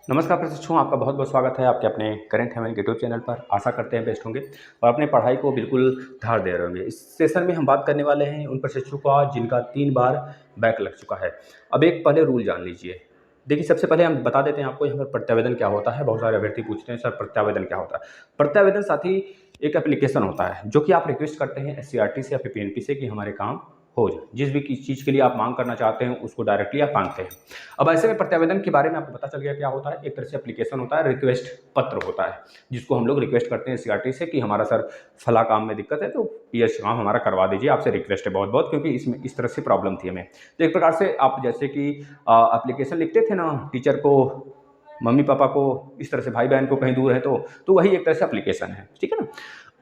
नमस्कार प्रशिक्षुओं, आपका बहुत बहुत स्वागत है आपके अपने करेंट हेवन यूट्यूब चैनल पर। आशा करते हैं बेस्ट होंगे और अपने पढ़ाई को बिल्कुल धार दे रहे होंगे। इस सेशन में हम बात करने वाले हैं उन प्रशिक्षुओं का जिनका 3 बार बैक लग चुका है। अब एक पहले रूल जान लीजिए। देखिए, सबसे पहले हम बता देते हैं आपको यहाँ पर प्रत्यावेदन क्या होता है। बहुत सारे अभ्यर्थी पूछते हैं सर प्रत्यावेदन क्या होता है। प्रत्यावेदन साथी एक एप्लीकेशन होता है जो कि आप रिक्वेस्ट करते हैं SCRT से या फिर PNP से कि हमारे काम हो जाए। जिस भी चीज़ के लिए आप मांग करना चाहते हैं उसको डायरेक्टली आप मांगते हैं। अब ऐसे में प्रत्यावेदन के बारे में आपको पता चल गया क्या होता है। एक तरह से एप्लीकेशन होता है, रिक्वेस्ट पत्र होता है जिसको हम लोग रिक्वेस्ट करते हैं SCRT से कि हमारा सर फला काम में दिक्कत है तो ये काम हमारा करवा दीजिए, आपसे रिक्वेस्ट है बहुत बहुत, क्योंकि इसमें इस तरह से प्रॉब्लम थी हमें। तो एक प्रकार से आप जैसे कि एप्लीकेशन लिखते थे ना टीचर को, मम्मी पापा को, इस तरह से भाई बहन को कहीं दूर है तो वही एक तरह से एप्लीकेशन है, ठीक है ना।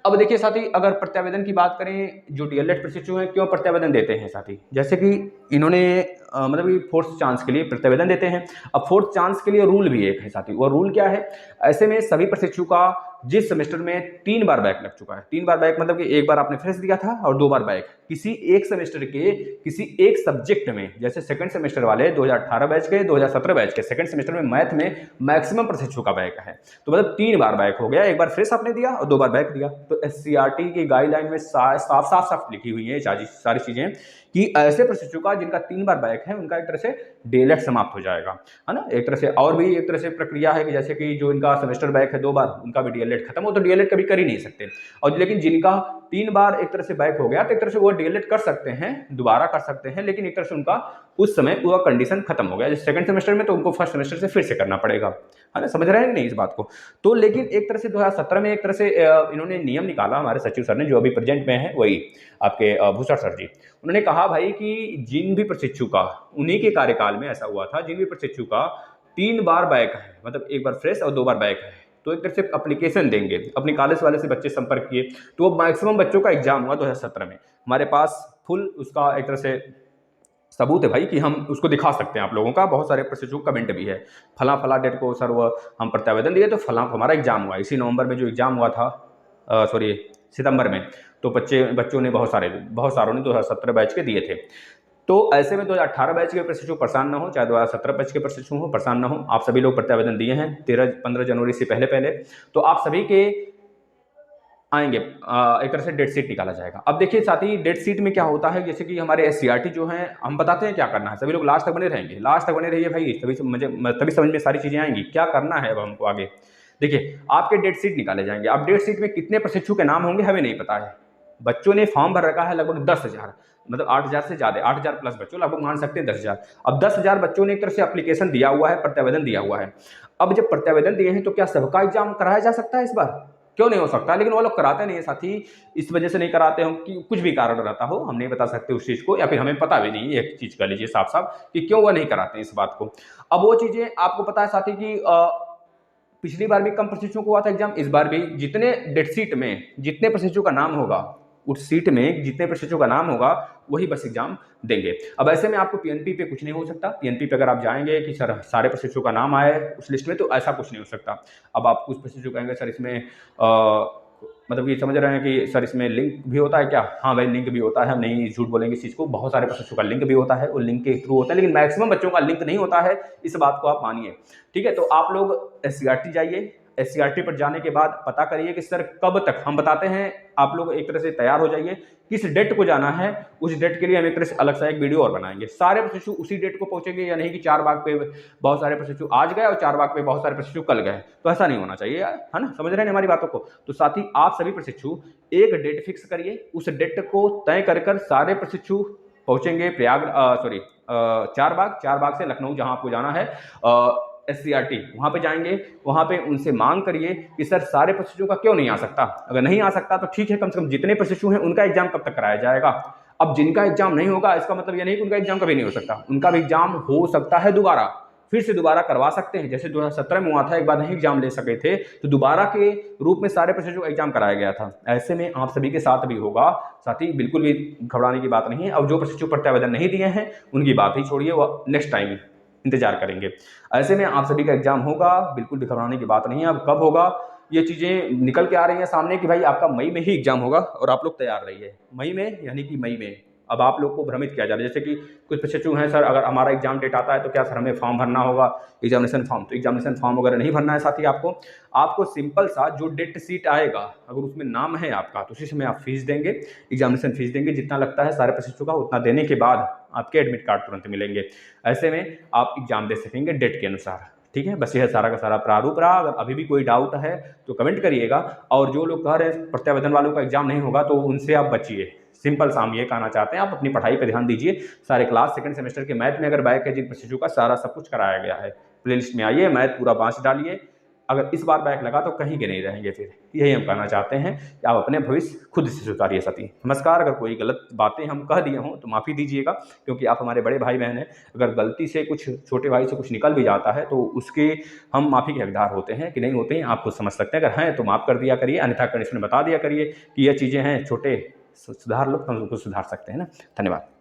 अब देखिए साथी, अगर प्रत्यावेदन की बात करें, जो DLED प्रशिक्षु हैं क्यों प्रत्यावेदन देते हैं साथी, जैसे कि इन्होंने मतलब कि फोर्थ चांस के लिए प्रत्यावेदन देते हैं। अब फोर्थ चांस के लिए रूल भी एक है साथी, वो रूल क्या है। ऐसे में सभी प्रशिक्षु का जिस सेमेस्टर में 3 बार बैक लग चुका है, 3 बार बैक मतलब कि एक बार आपने फ्रेश दिया था और 2 बार बैक किसी एक सेमेस्टर के किसी एक सब्जेक्ट में, जैसे सेकंड सेमेस्टर वाले 2018 बैच के 2017 बैच के सेकंड सेमेस्टर में मैथ में मैक्सिमम प्रशिक्षु का बैक है, तो मतलब 3 बार बैक हो गया। एक बार फ्रेश आपने दिया और 2 बार बैक दिया। तो SCRT की गाइडलाइन में साफ साफ लिखी हुई है सारी चीजें कि ऐसे प्रशिक्षु का जिनका 3 बार बैक है उनका एक तरह से DLED समाप्त हो जाएगा, है ना। एक तरह से और भी एक तरह से प्रक्रिया है कि जैसे कि जो इनका सेमेस्टर बैक है 2 बार, उनका भी DLED खत्म हो तो DLED कभी कर ही नहीं सकते। और लेकिन जिनका 3 बार एक तरह से बैक हो गया तो एक तरह से वो DLED कर सकते हैं, दोबारा कर सकते हैं, लेकिन एक तरह से उनका उस समय पूरा कंडीशन खत्म हो गया। जैसे सेकंड सेमेस्टर में तो उनको फर्स्ट सेमेस्टर से फिर से करना पड़ेगा, है ना। समझ रहे हैं नहीं इस बात को। तो लेकिन एक तरह से 2017 में एक तरह से इन्होंने नियम निकाला, हमारे सचिव सर ने, जो अभी प्रेजेंट में है वही आपके भूषण सर जी। उन्होंने कहा भाई कि जिन भी प्रशिक्षु का, उन्हीं के कार्यकाल में ऐसा हुआ था, जिन भी प्रशिक्षु का 3 बार बैक है, मतलब एक बार फ्रेश और 2 बार बैक है, तो एक तरह से एप्लीकेशन देंगे। अपने कॉलेज वाले से बच्चे संपर्क किए तो वो मैक्सिमम बच्चों का एग्जाम हुआ 2017 में। हमारे पास फुल उसका एक तरह से सबूत है भाई कि हम उसको दिखा सकते हैं आप लोगों का। बहुत सारे प्रशिक्षु कमेंट भी है, फला फला डेट को सर वो हम प्रत्यावेदन दिए तो फला हमारा एग्जाम हुआ। इसी नवंबर में जो एग्जाम हुआ था, सॉरी सितंबर में, तो बच्चों ने बहुत सारों ने 2017 बैच के दिए थे। तो ऐसे में 2018 बैच के प्रशिक्षु परेशान ना हो, चाहे 2017 बैच के प्रशिक्षु हो परेशान ना हो, आप सभी लोग प्रत्यावेदन दिए हैं 15 जनवरी से पहले तो आप सभी के आएंगे। एक तरह से डेट शीट निकाला जाएगा। अब देखिए साथी, डेट शीट में क्या होता है, जैसे कि हमारे SCRT जो हैं, हम बताते हैं क्या करना है। सभी लोग लास्ट तक बने रहेंगे, लास्ट तक बने रहिए भाई, तभी समझ में सारी चीजें आएंगी क्या करना है अब हमको आगे। देखिए, आपके डेट शीट निकाले जाएंगे। अब डेट शीट में कितने प्रशिक्षु के नाम होंगे हमें नहीं पता है। बच्चों ने फॉर्म भर रखा है लगभग 10,000, मतलब 8,000 से ज्यादा, 8,000 प्लस बच्चों, लगभग मान सकते हैं 10,000। अब 10,000 बच्चों ने एक तरह से एप्लीकेशन दिया हुआ है, प्रत्यावेदन दिया हुआ है। अब जब प्रत्यावेदन दिए हैं तो क्या सबका एग्जाम कराया जा सकता है इस बार? क्यों नहीं हो सकता। लेकिन वो लोग कराते नहीं है साथी, इस वजह से नहीं कराते हो कि कुछ भी कारण रहता हो, हम नहीं बता सकते उस चीज को, या फिर हमें पता भी नहीं है। एक चीज कर लीजिए साफ साफ कि क्यों वो नहीं कराते हैं इस बात को। अब वो चीजें आपको पता है साथी कि पिछली बार भी कम प्रशिक्षुओं को हुआ था एग्जाम, इस बार भी जितने डेट शीट में जितने प्रशिक्षु का नाम होगा, उस सीट में जितने प्रशिक्षु का नाम होगा वही बस एग्जाम देंगे। अब ऐसे में आपको PNP पे कुछ नहीं हो सकता। PNP पे अगर आप जाएंगे कि सर सारे प्रशिक्षु का नाम आए उस लिस्ट में, तो ऐसा कुछ नहीं हो सकता। अब आप कुछ प्रशिक्षु कहेंगे सर इसमें मतलब कि समझ रहे हैं कि सर इसमें लिंक भी होता है क्या? हाँ भाई, लिंक भी होता है, हम नहीं झूठ बोलेंगे इस चीज़ को। बहुत सारे प्रशिक्षु का लिंक भी होता है, वो लिंक के थ्रू होता है, लेकिन मैक्सिमम बच्चों का लिंक नहीं होता है, इस बात को आप मानिए, ठीक है। तो आप लोग SCRT जाइए, SCRT पर जाने के बाद पता करिए कि सर कब तक, हम बताते हैं, आप लोग एक तरह से तैयार हो जाइए। किस डेट को जाना है, उस डेट के लिए हम एक तरह से अलग सा एक वीडियो और बनाएंगे। सारे प्रशिक्षु उसी डेट को पहुंचेंगे या नहीं कि 4 बाग पे बहुत सारे प्रशिक्षु आज गए और 4 बाग पे बहुत सारे प्रशिक्षु कल गए, तो ऐसा नहीं होना चाहिए यार, है ना। समझ रहे हैं हमारी बातों को। तो साथ ही आप सभी प्रशिक्षु एक डेट फिक्स करिए, उस डेट को तय कर सारे प्रशिक्षु पहुंचेंगे सॉरी 4 बाग से लखनऊ, जहां आपको जाना है SCRT, वहां पे जाएंगे। वहां पे उनसे मांग करिए कि सर सारे प्रशिक्षुओं का क्यों नहीं आ सकता। अगर नहीं आ सकता तो ठीक है, कम से कम जितने प्रशिक्षु हैं उनका एग्जाम कब तक कराया जाएगा। अब जिनका एग्जाम नहीं होगा इसका मतलब यह नहीं कि उनका एग्जाम कभी नहीं हो सकता, उनका भी एग्जाम हो सकता है, दोबारा फिर से दोबारा करवा सकते हैं। जैसे 2017 में हुआ था, एक बार नहीं एग्जाम ले सके थे तो दोबारा के रूप में सारे प्रशिक्षु का एग्जाम कराया गया था। ऐसे में आप सभी के साथ भी होगा साथी, बिल्कुल भी घबराने की बात नहीं है। अब जो प्रशिक्षु प्रत्यावेदन नहीं दिए हैं उनकी बात ही छोड़िए, वो नेक्स्ट टाइम इंतजार करेंगे। ऐसे में आप सभी का एग्जाम होगा, बिल्कुल भी घबराने की बात नहीं है। अब कब होगा, ये चीजें निकल के आ रही हैं सामने कि भाई आपका मई में ही एग्जाम होगा और आप लोग तैयार रहिए। मई में यानी कि मई में अब आप लोग को भ्रमित किया जा रहा है, जैसे कि कुछ प्रशिक्षु हैं, सर अगर हमारा एग्जाम डेट आता है तो क्या सर हमें फॉर्म भरना होगा, एग्जामिनेशन फॉर्म? तो एग्जामिनेशन फॉर्म वगैरह नहीं भरना है साथी आपको सिंपल सा जो डेट शीट आएगा, अगर उसमें नाम है आपका तो उसी समय आप फीस देंगे, एग्जामिनेशन फीस देंगे, जितना लगता है सारे प्रशिक्षु का उतना देने के बाद आपके एडमिट कार्ड तुरंत मिलेंगे। ऐसे में आप एग्जाम दे सकेंगे डेट के अनुसार। ठीक है, बस यह सारा का सारा प्रारूप रहा। अगर अभी भी कोई डाउट है तो कमेंट करिएगा, और जो लोग कह रहे हैं प्रत्यावेदन वालों का एग्जाम नहीं होगा तो उनसे आप बचिए। सिंपल सा हम ये कहना चाहते हैं, आप अपनी पढ़ाई पर ध्यान दीजिए। सारे क्लास सेकंड सेमेस्टर के मैथ में अगर बैक है जिन प्रशिक्षु का, सारा सब कुछ कराया गया है। प्लेलिस्ट में आइए, मैथ पूरा बाँच डालिए। अगर इस बार बैक लगा तो कहीं के नहीं रहेंगे। फिर यही हम कहना चाहते हैं कि आप अपने भविष्य खुद से सुधारिए साथी। नमस्कार। अगर कोई गलत बातें हम कह दिए हों तो माफ़ी दीजिएगा, क्योंकि आप हमारे बड़े भाई बहन हैं। अगर गलती से कुछ छोटे भाई से कुछ निकल भी जाता है तो उसके हम माफ़ी के हकदार होते हैं कि नहीं होते हैं, आप खुद समझ सकते हैं। अगर हैं तो माफ़ कर दिया करिए, अन्यथा कंडीशन बता दिया करिए कि ये चीज़ें हैं छोटे, सुधार लो तो हम उनको सुधार सकते हैं ना। धन्यवाद।